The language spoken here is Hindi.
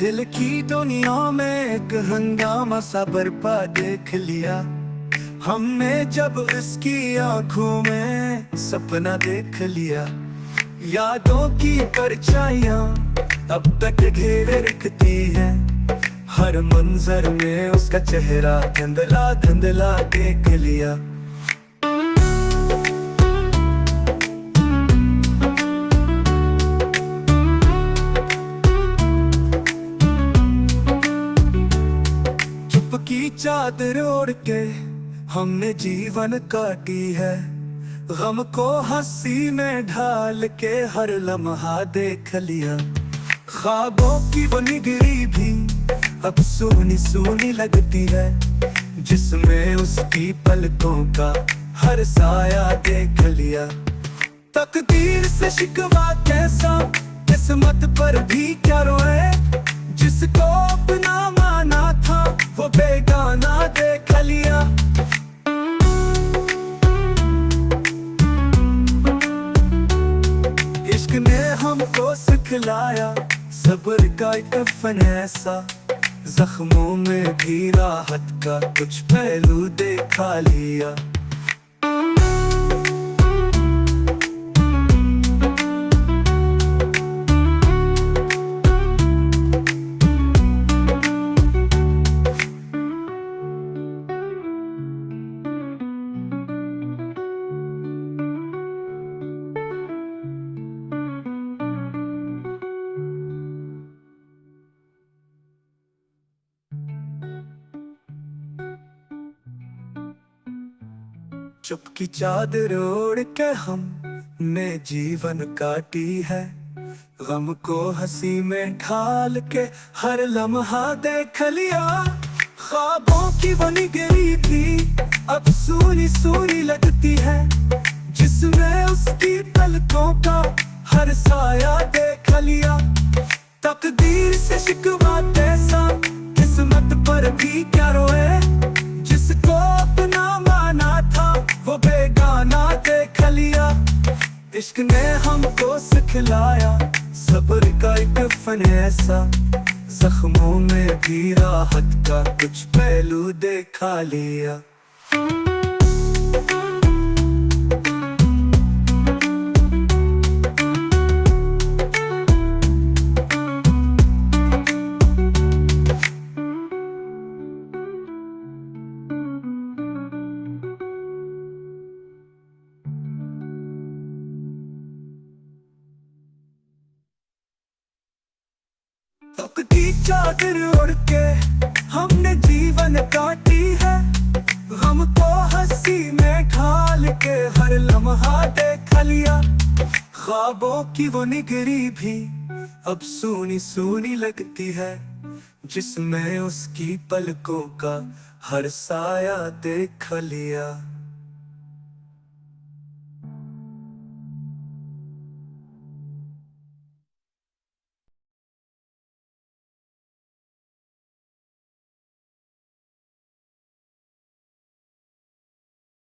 दिल की दुनिया में एक हंगामा सा बर्पा देख लिया हमने जब इसकी आंखों में सपना देख लिया। यादों की परछाइयां अब तक घेरे रखती है, हर मंजर में उसका चेहरा धुंधला धुंधला देख लिया। की चादर ओढ़ के हमने जीवन काटी है, गम को हंसी में ढाल के हर लम्हा देख लिया। ख्वाबों की वो निगरी भी अब सूनी सूनी लगती है, जिसमें उसकी पलकों का हर साया देख लिया। तकदीर से शिकवा कैसा, किस्मत पर भी क्या रोए, जिसको अपना माना था वो बेगाना देख लिया। इश्क ने हमको सिखलाया सब्र का एक फन ऐसा, जख्मों में भी राहत का कुछ पहलू देखा लिया। चुप की चादर ओढ़ के हमने जीवन काटी है, गम को हंसी में ढाल के हर लम्हा देख लिया। ख्वाबों की वो निगरी थी अब सूनी सूनी लगती है, जिसमें उसकी पलकों का हर साया देख लिया। तकदीर से शिकवा कैसा, किस्मत पर भी क्या रोए, जिसको अपना माना था वो बेगाना देख लिया। इश्क ने हमको सिखलाया सब्र का एक फन ऐसा, जख्मों में भी राहत का कुछ पहलू देखा लिया। तकदी चादर ओढ़ के हमने जीवन काटी है, गम को हंसी में ढाल के हर लम्हा देख लिया। ख्वाबों की वो निगरी भी अब सूनी सूनी लगती है, जिसमें उसकी पलकों का हर साया देख लिया।